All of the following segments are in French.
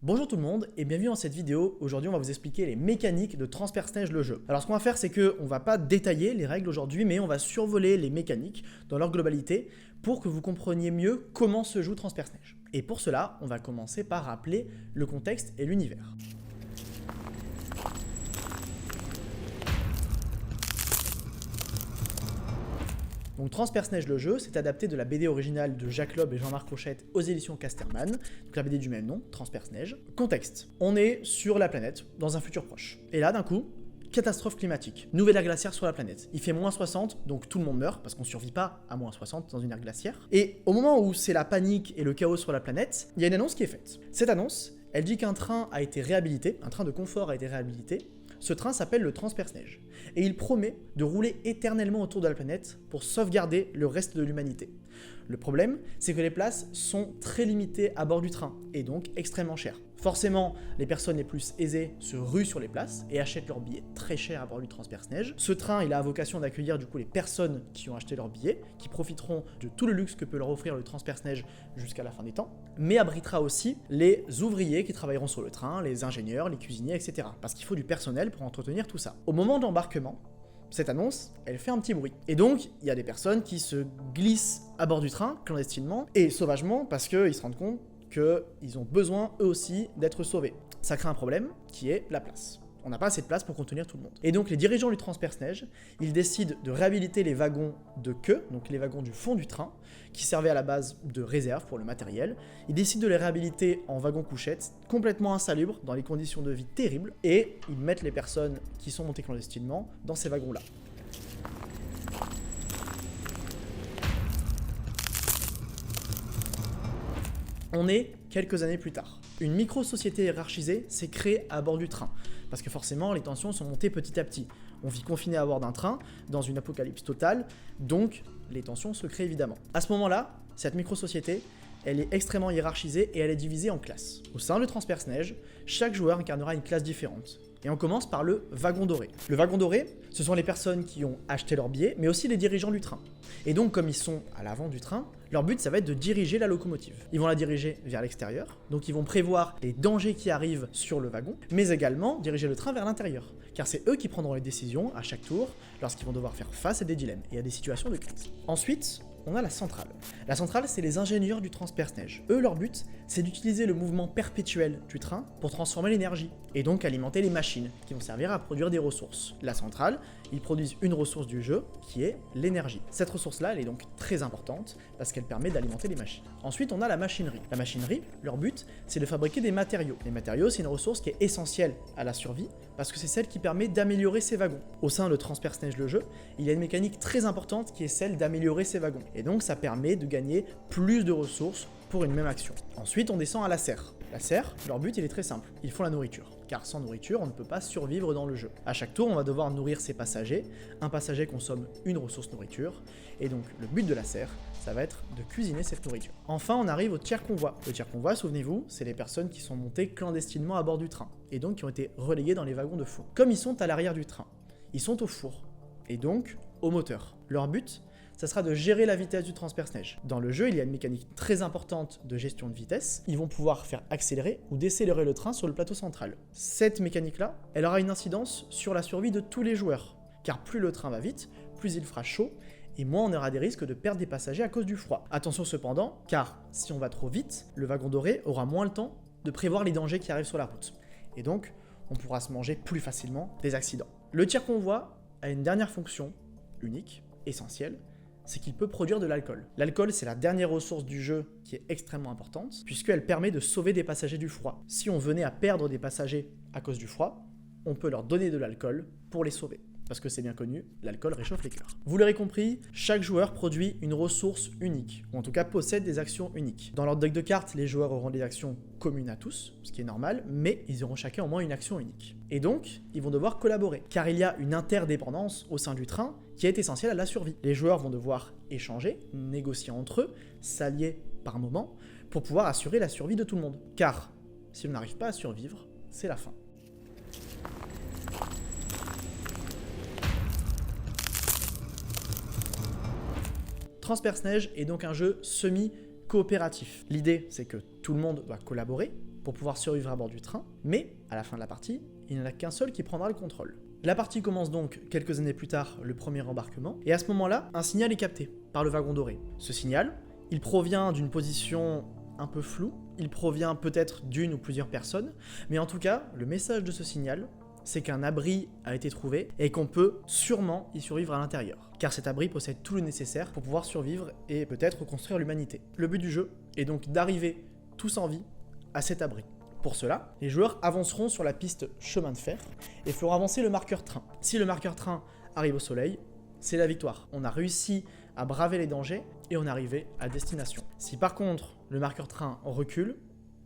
Bonjour tout le monde et bienvenue dans cette vidéo. Aujourd'hui on va vous expliquer les mécaniques de Transperce Neige le jeu. Alors ce qu'on va faire c'est qu'on va pas détailler les règles aujourd'hui mais on va survoler les mécaniques dans leur globalité pour que vous compreniez mieux comment se joue Transperce Neige. Et pour cela on va commencer par rappeler le contexte et l'univers. Donc Transperce Neige le jeu, c'est adapté de la BD originale de Jacques Lob et Jean-Marc Rochette aux éditions Casterman, donc la BD du même nom, Transperce Neige. Contexte, on est sur la planète, dans un futur proche. Et là d'un coup, catastrophe climatique, nouvelle ère glaciaire sur la planète. Il fait moins 60, donc tout le monde meurt, parce qu'on survit pas à moins 60 dans une ère glaciaire. Et au moment où c'est la panique et le chaos sur la planète, il y a une annonce qui est faite. Cette annonce, elle dit qu'un train a été réhabilité, un train de confort a été réhabilité. Ce train s'appelle le Transperce Neige, et il promet de rouler éternellement autour de la planète pour sauvegarder le reste de l'humanité. Le problème, c'est que les places sont très limitées à bord du train, et donc extrêmement chères. Forcément, les personnes les plus aisées se ruent sur les places et achètent leurs billets très chers à bord du Transperce Neige. Ce train, il a vocation d'accueillir du coup les personnes qui ont acheté leurs billets, qui profiteront de tout le luxe que peut leur offrir le Transperce Neige jusqu'à la fin des temps, mais abritera aussi les ouvriers qui travailleront sur le train, les ingénieurs, les cuisiniers, etc. Parce qu'il faut du personnel pour entretenir tout ça. Au moment de l'embarquement, cette annonce, elle fait un petit bruit. Et donc, il y a des personnes qui se glissent à bord du train, clandestinement, et sauvagement, parce qu'ils se rendent compte qu'ils ont besoin, eux aussi, d'être sauvés. Ça crée un problème, qui est la place. On n'a pas assez de place pour contenir tout le monde. Et donc les dirigeants du Transperce Neige, ils décident de réhabiliter les wagons de queue, donc les wagons du fond du train, qui servaient à la base de réserve pour le matériel. Ils décident de les réhabiliter en wagons couchettes, complètement insalubres, dans les conditions de vie terribles, et ils mettent les personnes qui sont montées clandestinement dans ces wagons-là. On est quelques années plus tard. Une micro-société hiérarchisée s'est créée à bord du train, parce que forcément les tensions sont montées petit à petit. On vit confiné à bord d'un train, dans une apocalypse totale, donc les tensions se créent évidemment. À ce moment-là, cette micro-société, elle est extrêmement hiérarchisée et elle est divisée en classes. Au sein de Transperce Neige, chaque joueur incarnera une classe différente. Et on commence par le wagon doré. Le wagon doré, ce sont les personnes qui ont acheté leur billet, mais aussi les dirigeants du train. Et donc, comme ils sont à l'avant du train, leur but, ça va être de diriger la locomotive. Ils vont la diriger vers l'extérieur, donc ils vont prévoir les dangers qui arrivent sur le wagon, mais également diriger le train vers l'intérieur, car c'est eux qui prendront les décisions à chaque tour lorsqu'ils vont devoir faire face à des dilemmes et à des situations de crise. Ensuite, on a la centrale. La centrale, c'est les ingénieurs du Transperce Neige. Eux, leur but, c'est d'utiliser le mouvement perpétuel du train pour transformer l'énergie, et donc alimenter les machines, qui vont servir à produire des ressources. La centrale, ils produisent une ressource du jeu, qui est l'énergie. Cette ressource-là, elle est donc très importante, parce qu'elle permet d'alimenter les machines. Ensuite, on a la machinerie. La machinerie, leur but, c'est de fabriquer des matériaux. Les matériaux, c'est une ressource qui est essentielle à la survie, parce que c'est celle qui permet d'améliorer ces wagons. Au sein de Transperce Neige le jeu, il y a une mécanique très importante qui est celle d'améliorer ces wagons. Et donc ça permet de gagner plus de ressources pour une même action. Ensuite, on descend à la serre. La serre, leur but il est très simple, ils font la nourriture. Car sans nourriture, on ne peut pas survivre dans le jeu. À chaque tour, on va devoir nourrir ses passagers. Un passager consomme une ressource nourriture. Et donc, le but de la serre, ça va être de cuisiner cette nourriture. Enfin, on arrive au tiers convoi. Le tiers convoi, souvenez-vous, c'est les personnes qui sont montées clandestinement à bord du train. Et donc, qui ont été reléguées dans les wagons de four. Comme ils sont à l'arrière du train, ils sont au four. Et donc, au moteur. Leur but, ça sera de gérer la vitesse du Transperce Neige. Dans le jeu, il y a une mécanique très importante de gestion de vitesse. Ils vont pouvoir faire accélérer ou décélérer le train sur le plateau central. Cette mécanique-là, elle aura une incidence sur la survie de tous les joueurs. Car plus le train va vite, plus il fera chaud, et moins on aura des risques de perdre des passagers à cause du froid. Attention cependant, car si on va trop vite, le wagon doré aura moins le temps de prévoir les dangers qui arrivent sur la route. Et donc, on pourra se manger plus facilement des accidents. Le tiers convoi a une dernière fonction, unique, essentielle, c'est qu'il peut produire de l'alcool. L'alcool, c'est la dernière ressource du jeu qui est extrêmement importante, puisqu'elle permet de sauver des passagers du froid. Si on venait à perdre des passagers à cause du froid, on peut leur donner de l'alcool pour les sauver. Parce que c'est bien connu, l'alcool réchauffe les cœurs. Vous l'aurez compris, chaque joueur produit une ressource unique, ou en tout cas possède des actions uniques. Dans leur deck de cartes, les joueurs auront des actions communes à tous, ce qui est normal, mais ils auront chacun au moins une action unique. Et donc, ils vont devoir collaborer, car il y a une interdépendance au sein du train qui est essentielle à la survie. Les joueurs vont devoir échanger, négocier entre eux, s'allier par moment, pour pouvoir assurer la survie de tout le monde. Car, si on n'arrive pas à survivre, c'est la fin. Transperce Neige est donc un jeu semi-coopératif. L'idée, c'est que tout le monde doit collaborer pour pouvoir survivre à bord du train, mais à la fin de la partie, il n'y en a qu'un seul qui prendra le contrôle. La partie commence donc quelques années plus tard, le premier embarquement, et à ce moment-là, un signal est capté par le wagon doré. Ce signal, il provient d'une position un peu floue, il provient peut-être d'une ou plusieurs personnes, mais en tout cas, le message de ce signal, c'est qu'un abri a été trouvé et qu'on peut sûrement y survivre à l'intérieur. Car cet abri possède tout le nécessaire pour pouvoir survivre et peut-être reconstruire l'humanité. Le but du jeu est donc d'arriver tous en vie à cet abri. Pour cela, les joueurs avanceront sur la piste chemin de fer et feront avancer le marqueur train. Si le marqueur train arrive au soleil, c'est la victoire. On a réussi à braver les dangers et on est arrivé à destination. Si par contre le marqueur train recule,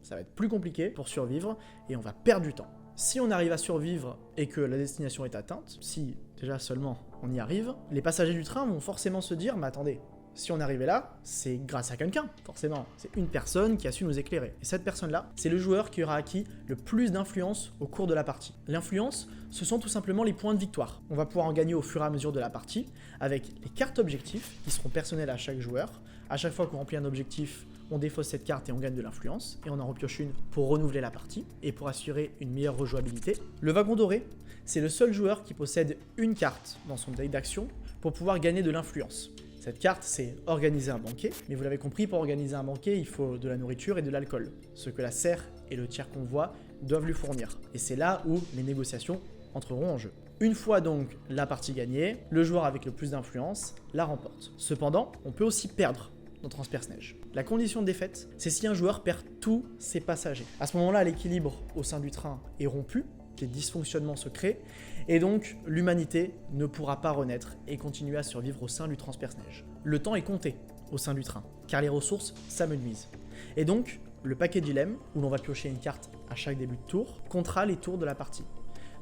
ça va être plus compliqué pour survivre et on va perdre du temps. Si on arrive à survivre et que la destination est atteinte, si déjà seulement on y arrive, les passagers du train vont forcément se dire « mais attendez, si on est arrivé là, c'est grâce à quelqu'un, forcément. C'est une personne qui a su nous éclairer. Et cette personne-là, c'est le joueur qui aura acquis le plus d'influence au cours de la partie. L'influence, ce sont tout simplement les points de victoire. On va pouvoir en gagner au fur et à mesure de la partie, avec les cartes objectifs qui seront personnelles à chaque joueur. À chaque fois qu'on remplit un objectif, on défausse cette carte et on gagne de l'influence, et on en repioche une pour renouveler la partie, et pour assurer une meilleure rejouabilité. Le wagon doré, c'est le seul joueur qui possède une carte dans son deck d'action pour pouvoir gagner de l'influence. Cette carte, c'est organiser un banquet, mais vous l'avez compris, pour organiser un banquet, il faut de la nourriture et de l'alcool, ce que la serre et le tiers convoi doivent lui fournir. Et c'est là où les négociations entreront en jeu. Une fois donc la partie gagnée, le joueur avec le plus d'influence la remporte. Cependant, on peut aussi perdre dans Transperce-Neige. La condition de défaite, c'est si un joueur perd tous ses passagers. À ce moment-là, l'équilibre au sein du train est rompu, des dysfonctionnements se créent, et donc l'humanité ne pourra pas renaître et continuer à survivre au sein du Transperce-Neige. Le temps est compté au sein du train, car les ressources s'amenuisent. Et donc, le paquet dilemme, où l'on va piocher une carte à chaque début de tour, comptera les tours de la partie.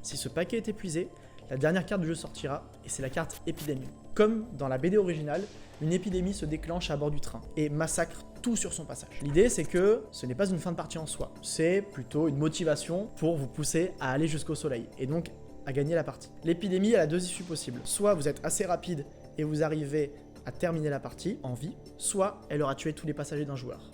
Si ce paquet est épuisé, la dernière carte du jeu sortira, et c'est la carte épidémie. Comme dans la BD originale, une épidémie se déclenche à bord du train et massacre tout sur son passage. L'idée, c'est que ce n'est pas une fin de partie en soi, c'est plutôt une motivation pour vous pousser à aller jusqu'au soleil, et donc à gagner la partie. L'épidémie, elle a deux issues possibles. Soit vous êtes assez rapide et vous arrivez à terminer la partie en vie, soit elle aura tué tous les passagers d'un joueur.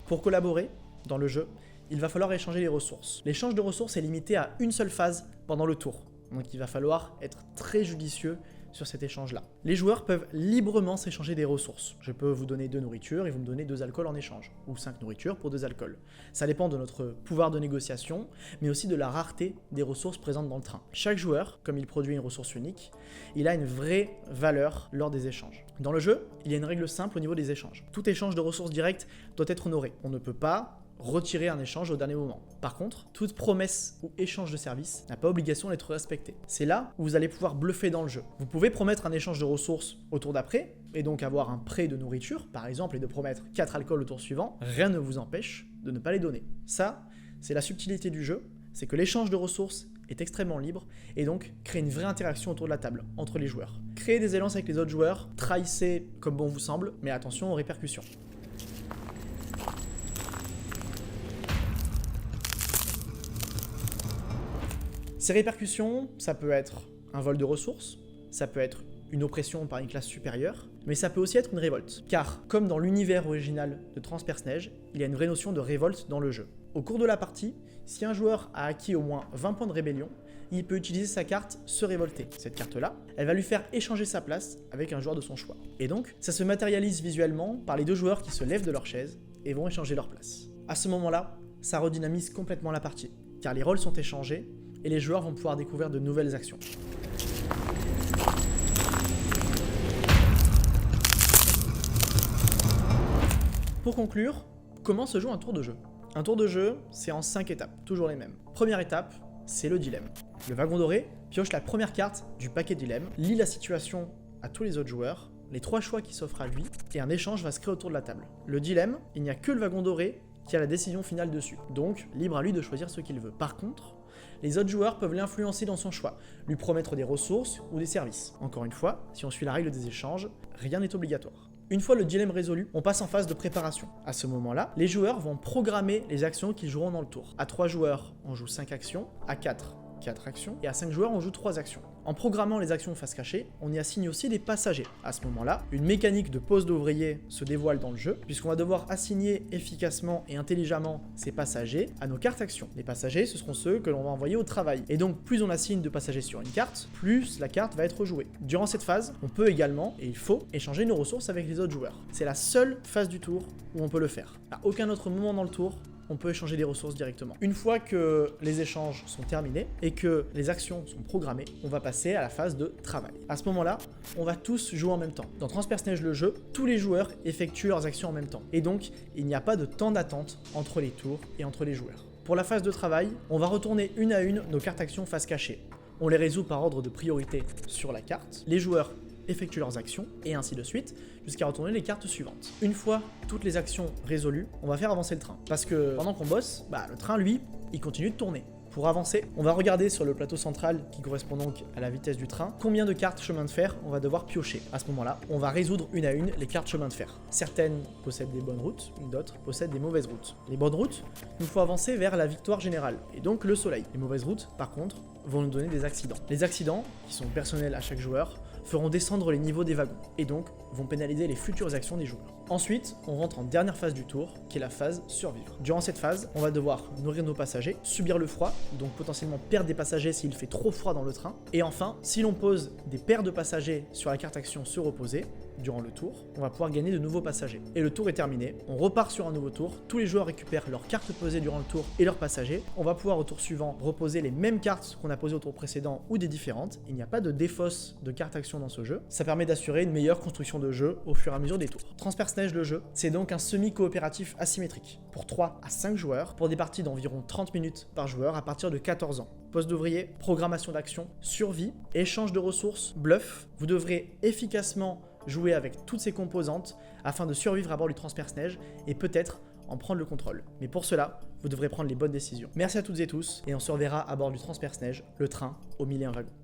Pour collaborer dans le jeu, il va falloir échanger les ressources. L'échange de ressources est limité à une seule phase pendant le tour, donc il va falloir être très judicieux sur cet échange-là. Les joueurs peuvent librement s'échanger des ressources. Je peux vous donner 2 nourritures et vous me donnez 2 alcools en échange, ou 5 nourritures pour 2 alcools. Ça dépend de notre pouvoir de négociation, mais aussi de la rareté des ressources présentes dans le train. Chaque joueur, comme il produit une ressource unique, il a une vraie valeur lors des échanges. Dans le jeu, il y a une règle simple au niveau des échanges. Tout échange de ressources directes doit être honoré. On ne peut pas retirer un échange au dernier moment. Par contre, toute promesse ou échange de service n'a pas obligation d'être respectée. C'est là où vous allez pouvoir bluffer dans le jeu. Vous pouvez promettre un échange de ressources au tour d'après, et donc avoir un prêt de nourriture, par exemple, et de promettre 4 alcools au tour suivant. Rien ne vous empêche de ne pas les donner. Ça, c'est la subtilité du jeu, c'est que l'échange de ressources est extrêmement libre, et donc créer une vraie interaction autour de la table, entre les joueurs. Créez des alliances avec les autres joueurs, trahissez comme bon vous semble, mais attention aux répercussions. Ces répercussions, ça peut être un vol de ressources, ça peut être une oppression par une classe supérieure, mais ça peut aussi être une révolte. Car, comme dans l'univers original de Transperce-Neige, il y a une vraie notion de révolte dans le jeu. Au cours de la partie, si un joueur a acquis au moins 20 points de rébellion, il peut utiliser sa carte « Se révolter ». Cette carte-là, elle va lui faire échanger sa place avec un joueur de son choix. Et donc, ça se matérialise visuellement par les 2 joueurs qui se lèvent de leur chaise et vont échanger leur place. À ce moment-là, ça redynamise complètement la partie, car les rôles sont échangés, et les joueurs vont pouvoir découvrir de nouvelles actions. Pour conclure, comment se joue un tour de jeu? Un tour de jeu, c'est en 5 étapes, toujours les mêmes. Première étape, c'est le dilemme. Le wagon doré pioche la première carte du paquet dilemme, lit la situation à tous les autres joueurs, les 3 choix qui s'offrent à lui, et un échange va se créer autour de la table. Le dilemme, il n'y a que le wagon doré qui a la décision finale dessus, donc libre à lui de choisir ce qu'il veut. Par contre, les autres joueurs peuvent l'influencer dans son choix, lui promettre des ressources ou des services. Encore une fois, si on suit la règle des échanges, rien n'est obligatoire. Une fois le dilemme résolu, on passe en phase de préparation. À ce moment-là, les joueurs vont programmer les actions qu'ils joueront dans le tour. À 3 joueurs, on joue 5 actions, à 4, 4 actions, et à 5 joueurs, on joue 3 actions. En programmant les actions face cachée, on y assigne aussi des passagers. À ce moment-là, une mécanique de pose d'ouvrier se dévoile dans le jeu, puisqu'on va devoir assigner efficacement et intelligemment ces passagers à nos cartes actions. Les passagers, ce seront ceux que l'on va envoyer au travail. Et donc, plus on assigne de passagers sur une carte, plus la carte va être jouée. Durant cette phase, on peut également, et il faut, échanger nos ressources avec les autres joueurs. C'est la seule phase du tour où on peut le faire. À aucun autre moment dans le tour, on peut échanger des ressources directement. Une fois que les échanges sont terminés et que les actions sont programmées, on va passer à la phase de travail. À ce moment-là, on va tous jouer en même temps. Dans Transperce Neige le jeu, tous les joueurs effectuent leurs actions en même temps. Et donc, il n'y a pas de temps d'attente entre les tours et entre les joueurs. Pour la phase de travail, on va retourner une à une nos cartes actions face cachée. On les résout par ordre de priorité sur la carte. Les joueurs effectuent leurs actions, et ainsi de suite, jusqu'à retourner les cartes suivantes. Une fois toutes les actions résolues, on va faire avancer le train. Parce que pendant qu'on bosse, le train, lui, il continue de tourner. Pour avancer, on va regarder sur le plateau central, qui correspond donc à la vitesse du train, combien de cartes chemin de fer on va devoir piocher. À ce moment-là, on va résoudre une à une les cartes chemin de fer. Certaines possèdent des bonnes routes, d'autres possèdent des mauvaises routes. Les bonnes routes nous font avancer vers la victoire générale, et donc le soleil. Les mauvaises routes, par contre, vont nous donner des accidents. Les accidents, qui sont personnels à chaque joueur, feront descendre les niveaux des wagons, et donc vont pénaliser les futures actions des joueurs. Ensuite, on rentre en dernière phase du tour, qui est la phase survivre. Durant cette phase, on va devoir nourrir nos passagers, subir le froid, donc potentiellement perdre des passagers s'il fait trop froid dans le train, et enfin, si l'on pose des paires de passagers sur la carte action se reposer, durant le tour, on va pouvoir gagner de nouveaux passagers. Et le tour est terminé, on repart sur un nouveau tour, tous les joueurs récupèrent leurs cartes posées durant le tour et leurs passagers. On va pouvoir au tour suivant reposer les mêmes cartes qu'on a posées au tour précédent ou des différentes. Il n'y a pas de défausse de cartes action dans ce jeu. Ça permet d'assurer une meilleure construction de jeu au fur et à mesure des tours. Transperce Neige le jeu, c'est donc un semi-coopératif asymétrique pour 3 à 5 joueurs pour des parties d'environ 30 minutes par joueur à partir de 14 ans. Poste d'ouvrier, programmation d'action, survie, échange de ressources, bluff. Vous devrez efficacement jouer avec toutes ces composantes afin de survivre à bord du Transperce Neige et peut-être en prendre le contrôle. Mais pour cela, vous devrez prendre les bonnes décisions. Merci à toutes et tous et on se reverra à bord du Transperce Neige, le train aux 1001 wagons.